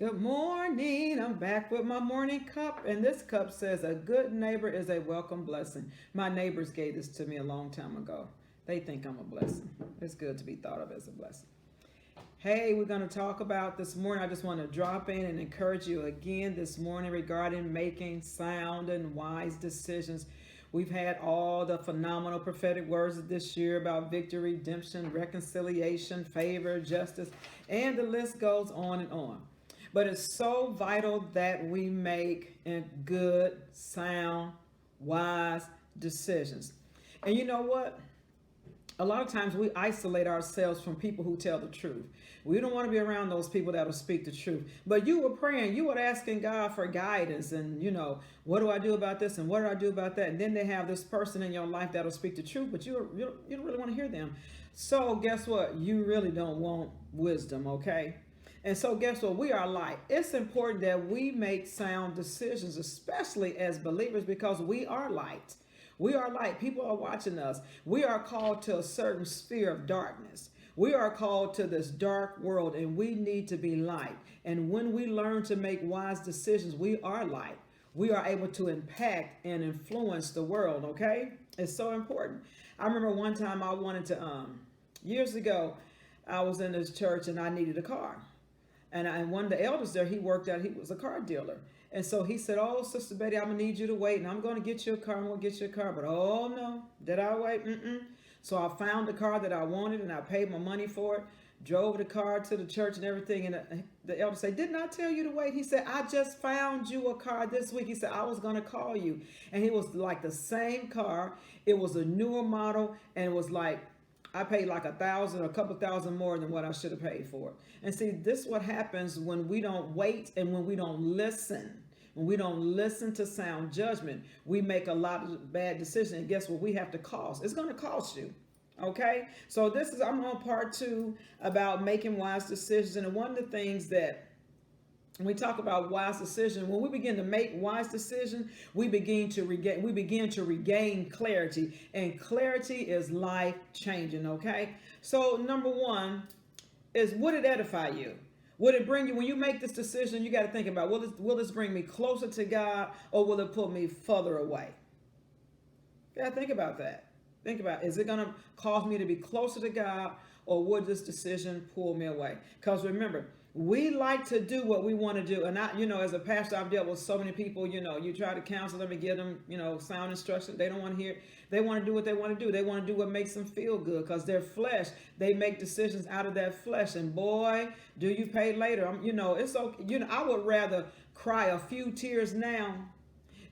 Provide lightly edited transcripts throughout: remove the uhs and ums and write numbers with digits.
Good morning. I'm back with my morning cup, and this cup says, "A good neighbor is a welcome blessing." My neighbors gave this to me a long time ago. They think I'm a blessing. It's good to be thought of as a blessing. Hey, we're going to talk about this morning. I just want to drop in and encourage you again this morning regarding making sound and wise decisions. We've had all the phenomenal prophetic words this year about victory, redemption, reconciliation, favor, justice, and the list goes on and on. But it's so vital that we make good, sound, wise decisions. And you know what? A lot of times we isolate ourselves from people who tell the truth. We don't want to be around those people that'll speak the truth. But you were praying, you were asking God for guidance, and what do I do about this and what do I do about that? And then they have this person in your life that'll speak the truth, but you don't really want to hear them. So guess what? You really don't want wisdom, okay? And so, guess what? We are light. It's important that we make sound decisions, especially as believers, because we are light. We are light. People are watching us. We are called to a certain sphere of darkness. We are called to this dark world, and we need to be light. And when we learn to make wise decisions, we are light. We are able to impact and influence the world, okay? It's so important. I remember one time I wanted to, years ago, I was in this church and I needed a car. And one of the elders there, he worked out, he was a car dealer. And so he said, "Oh, Sister Betty, I'm going to need you to wait, and I'm going to get you a car. I'm going to get you a car." But oh, no, did I wait? Mm-mm. So I found the car that I wanted, and I paid my money for it, drove the car to the church and everything. And the elder said, "Didn't I tell you to wait?" He said, "I just found you a car this week." He said, "I was going to call you." And it was like the same car. It was a newer model, and it was like, I paid like 1,000, a couple thousand more than what I should have paid for it. And see, this is what happens when we don't wait and when we don't listen. When we don't listen to sound judgment, we make a lot of bad decisions. And guess what? We have to cost. It's going to cost you. Okay? So I'm on part two about making wise decisions. And one of the things that when we talk about wise decision, when we begin to make wise decisions, we begin to regain clarity, and clarity is life changing. Okay, so number one is, would it edify you? Would it bring you, when you make this decision, you got to think about, will this bring me closer to God, or will it pull me further away? You got to think about that. Think about, is it going to cause me to be closer to God, or would this decision pull me away? Because remember, we like to do what we want to do. And as a pastor, I've dealt with so many people, you try to counsel them and give them, sound instruction. They don't want to hear. They want to do what they want to do. They want to do what makes them feel good, because their flesh, they make decisions out of that flesh. And boy, do you pay later. It's okay. I would rather cry a few tears now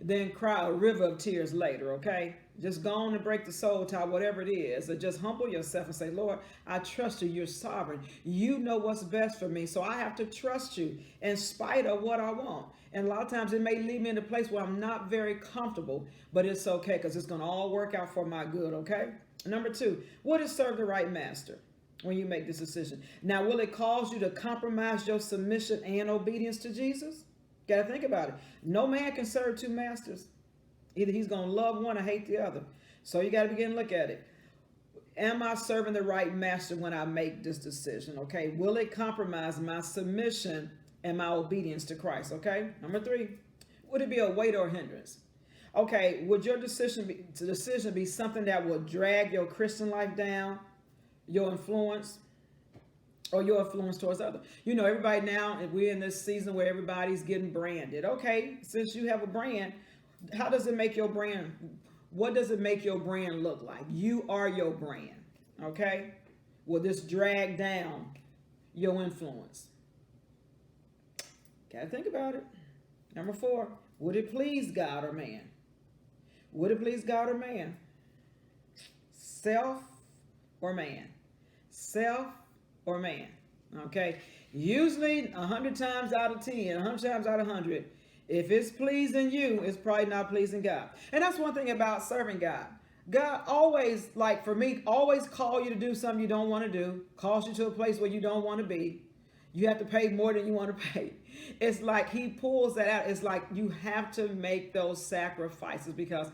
than cry a river of tears later, okay? Just go on and break the soul tie, whatever it is. Or just humble yourself and say, "Lord, I trust you. You're sovereign. You know what's best for me. So I have to trust you in spite of what I want." And a lot of times it may lead me in a place where I'm not very comfortable, but it's okay, because it's going to all work out for my good, okay? Number two, would it serve the right master when you make this decision? Now, will it cause you to compromise your submission and obedience to Jesus? Got to think about it. No man can serve two masters. Either he's going to love one or hate the other. So you got to begin to look at it. Am I serving the right master when I make this decision? Okay. Will it compromise my submission and my obedience to Christ? Okay. Number three, would it be a weight or hindrance? Okay. Would your decision be something that will drag your Christian life down, your influence, or your influence towards others? Everybody now, we're in this season where everybody's getting branded. Okay, since you have a brand, how does it make your brand? What does it make your brand look like? You are your brand. Okay, will this drag down your influence? Gotta think about it. Number four, would it please God or man? Would it please God or man? Self or man? Self or man? Okay, usually 100 times out of 10, 100 times out of 100, if it's pleasing you, it's probably not pleasing God. And that's one thing about serving God. God always, like for me, always call you to do something you don't want to do, calls you to a place where you don't want to be. You have to pay more than you want to pay. It's like he pulls that out. It's like you have to make those sacrifices, because,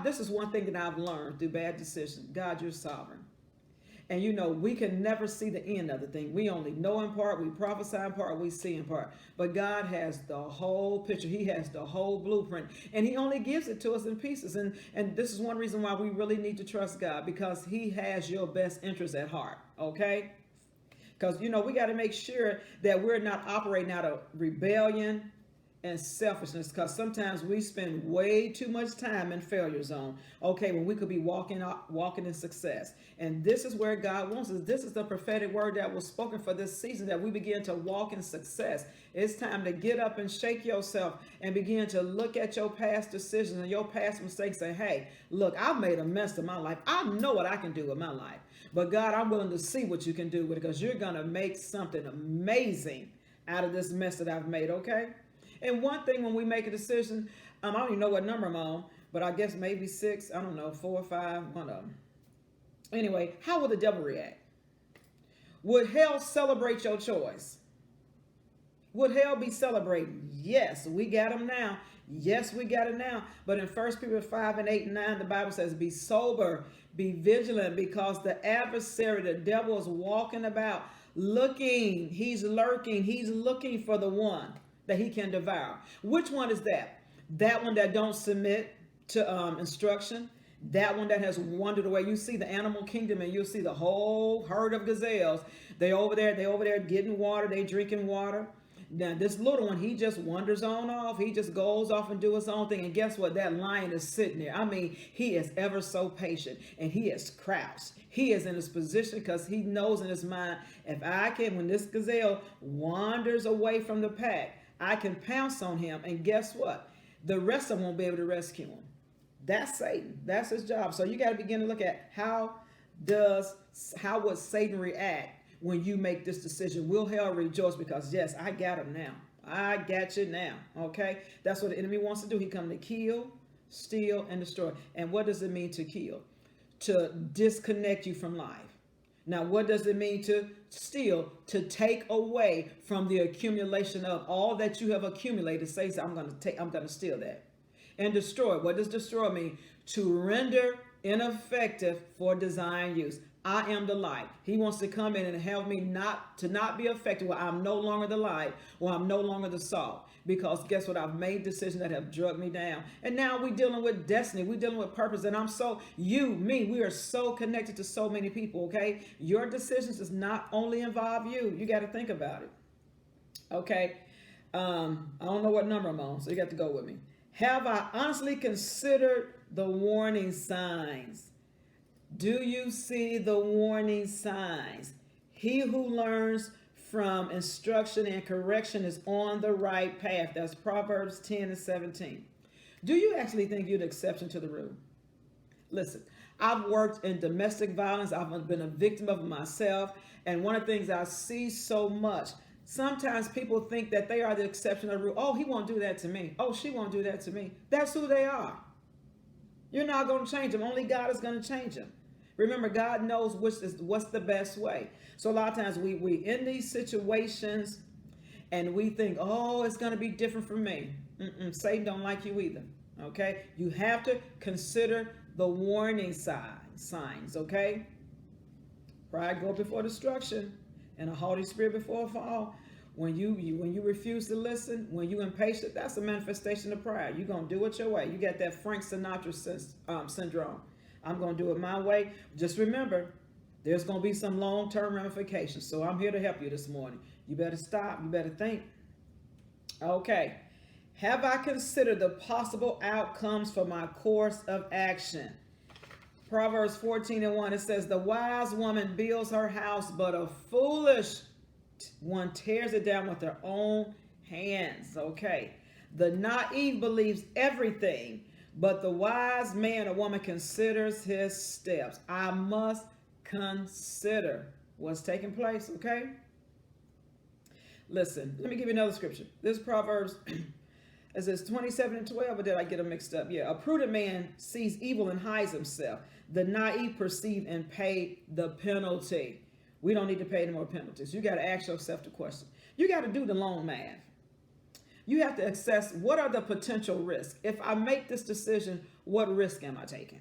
this is one thing that I've learned through bad decisions. God, you're sovereign. And you know, we can never see the end of the thing. We only know in part, we prophesy in part, we see in part. But God has the whole picture. He has the whole blueprint. And he only gives it to us in pieces. And this is one reason why we really need to trust God, because he has your best interest at heart. Okay? Because, you know, we got to make sure that we're not operating out of rebellion and selfishness, because sometimes we spend way too much time in failure zone, okay, when we could be walking in success. And this is where God wants us. This is the prophetic word that was spoken for this season, that we begin to walk in success. It's time to get up and shake yourself and begin to look at your past decisions and your past mistakes and say, hey, look, I've made a mess of my life. I know what I can do with my life, but God, I'm willing to see what you can do with it, because you're going to make something amazing out of this mess that I've made, okay? And one thing, when we make a decision, I don't even know what number I'm on, but I guess maybe 6, I don't know, 4 or 5, one of them. Anyway, how will the devil react? Would hell celebrate your choice? Would hell be celebrating? Yes, we got him now. Yes, we got it now. But in 1 Peter 5 and 8 and 9, the Bible says, be sober, be vigilant, because the adversary, the devil, is walking about looking. He's lurking. He's looking for the one that he can devour. Which one is that? That one that don't submit to instruction. That one that has wandered away. You see the animal kingdom, and you'll see the whole herd of gazelles. They over there getting water. They drinking water. Now this little one, he just wanders on off. He just goes off and do his own thing. And guess what? That lion is sitting there. I mean, he is ever so patient, and he is crouched. He is in his position because he knows in his mind, if I can, when this gazelle wanders away from the pack, I can pounce on him, and guess what? The rest of them won't be able to rescue him. That's Satan. That's his job. So you got to begin to look at how would Satan react when you make this decision? Will hell rejoice? Because yes, I got him now. I got you now. Okay? That's what the enemy wants to do. He comes to kill, steal, and destroy. And what does it mean to kill? To disconnect you from life. Now, what does it mean to steal? To take away from the accumulation of all that you have accumulated. Say, I'm going to steal that. And destroy. What does destroy mean? To render ineffective for design use. I am the light. He wants to come in and help me not be effective, where I'm no longer the light, or I'm no longer the salt. Because guess what? I've made decisions that have drugged me down. And now we're dealing with destiny. We're dealing with purpose. And we are so connected to so many people, okay? Your decisions does not only involve you. You got to think about it. Okay? I don't know what number I'm on, so you got to go with me. Have I honestly considered the warning signs? Do you see the warning signs? He who learns from instruction and correction is on the right path. That's Proverbs 10 and 17. Do you actually think you're the exception to the rule? Listen, I've worked in domestic violence. I've been a victim of it myself. And one of the things I see so much, sometimes people think that they are the exception to the rule. Oh, he won't do that to me. Oh, she won't do that to me. That's who they are. You're not going to change them. Only God is going to change them. Remember, God knows what's the best way. So a lot of times we in these situations and we think, oh, it's going to be different from me. Satan don't like you either. Okay? You have to consider the warning signs. Okay? Pride go before destruction, and a haughty spirit before a fall. When you refuse to listen, when you impatient, that's a manifestation of pride. You're going to do it your way. You got that Frank Sinatra syndrome. I'm going to do it my way. Just remember, there's going to be some long-term ramifications. So I'm here to help you this morning. You better stop. You better think. Okay. Have I considered the possible outcomes for my course of action? Proverbs 14 and 1, it says, the wise woman builds her house, but a foolish one tears it down with her own hands. Okay. The naive believes everything, but the wise man or woman considers his steps. I must consider what's taking place, okay? Listen, let me give you another scripture. This Proverbs, it says 27 and 12, or did I get them mixed up? Yeah, a prudent man sees evil and hides himself. The naive perceive and pay the penalty. We don't need to pay any more penalties. You got to ask yourself the question. You got to do the long math. You have to assess, what are the potential risks? If I make this decision, what risk am I taking?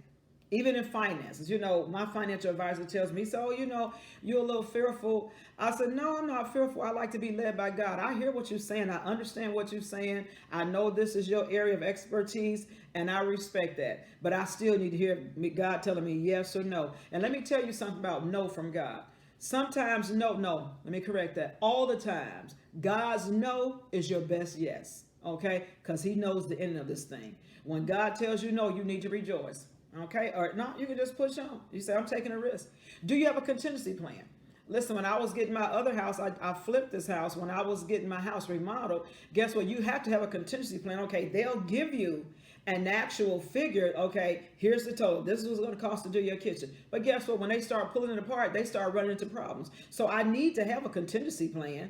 Even in finances, my financial advisor tells me, so, you're a little fearful. I said, no, I'm not fearful. I like to be led by God. I hear what you're saying. I understand what you're saying. I know this is your area of expertise, and I respect that. But I still need to hear God telling me yes or no. And let me tell you something about no from God. Sometimes, no, let me correct that. All the times, God's no is your best yes, okay? Because he knows the end of this thing. When God tells you no, you need to rejoice. Okay, or no, you can just push on. You say, I'm taking a risk. Do you have a contingency plan? Listen, when I was getting my other house, I flipped this house. When I was getting my house remodeled, guess what? You have to have a contingency plan. Okay, they'll give you an actual figure. Okay, here's the total. This is what's going to cost to do your kitchen. But guess what? When they start pulling it apart, they start running into problems. So I need to have a contingency plan.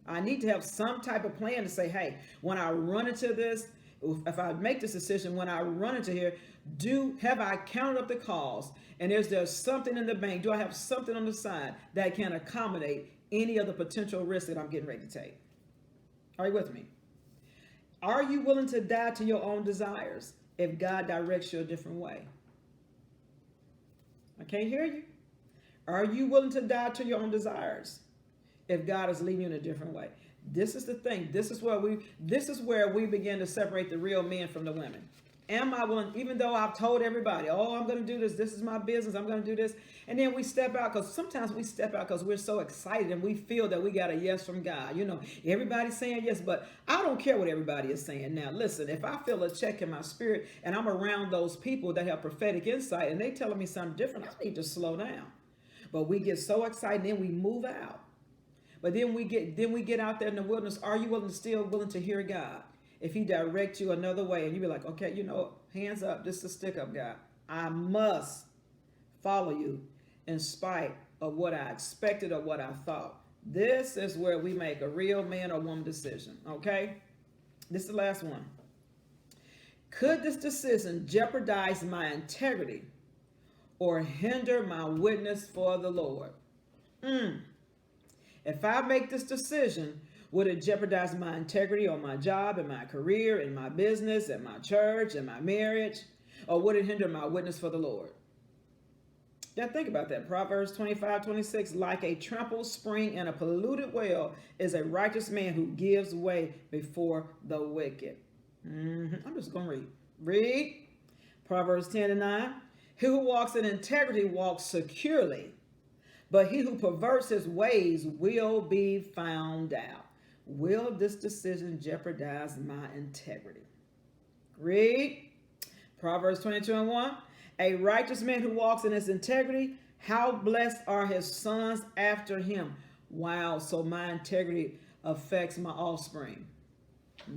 I need to have some type of plan to say, hey, when I run into this, if I make this decision, when I run into here, have I counted up the cost? And is there something in the bank? Do I have something on the side that can accommodate any of the potential risks that I'm getting ready to take? Are you with me? Are you willing to die to your own desires if God directs you a different way? I can't hear you. Are you willing to die to your own desires if God is leading you in a different way? This is the thing. This is where we begin to separate the real men from the women. Am I willing, even though I've told everybody, oh, I'm going to do this. This is my business. I'm going to do this. And then we step out, because sometimes we step out because we're so excited and we feel that we got a yes from God. Everybody's saying yes, but I don't care what everybody is saying. Now, listen, if I feel a check in my spirit and I'm around those people that have prophetic insight and they telling me something different, I need to slow down. But we get so excited and then we move out. But then we get out there in the wilderness. Are you still willing to hear God? If he directs you another way and you be like, okay, hands up, this is a stick up, God. I must follow you in spite of what I expected or what I thought. This is where we make a real man or woman decision, okay? This is the last one. Could this decision jeopardize my integrity or hinder my witness for the Lord? If I make this decision, would it jeopardize my integrity on my job, in my career, in my business, in my church, in my marriage? Or would it hinder my witness for the Lord? Yeah, think about that. Proverbs 25:26, like a trampled spring and a polluted well is a righteous man who gives way before the wicked. I'm just going to read. Read. Proverbs 10:9, he who walks in integrity walks securely, but he who perverts his ways will be found out. Will this decision jeopardize my integrity? Read. Proverbs 22:1. A righteous man who walks in his integrity, how blessed are his sons after him. Wow, so my integrity affects my offspring.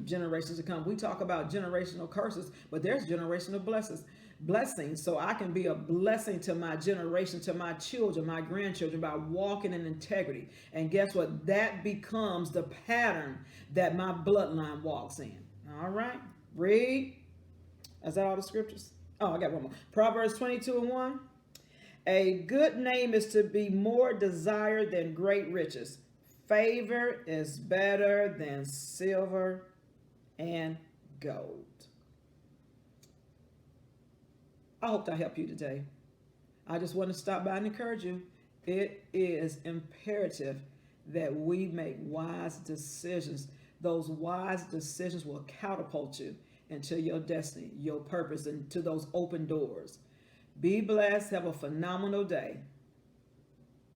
Generations to come. We talk about generational curses, but there's generational blessings. So I can be a blessing to my generation, to my children, my grandchildren, by walking in integrity. And guess what? That becomes the pattern that my bloodline walks in. All right. Read. Is that all the scriptures? Oh, I got one more. Proverbs 22:1. A good name is to be more desired than great riches. Favor is better than silver and gold. I hope I help you today. I just want to stop by and encourage you. It is imperative that we make wise decisions. Those wise decisions will catapult you into your destiny, your purpose, and to those open doors. Be blessed. Have a phenomenal day.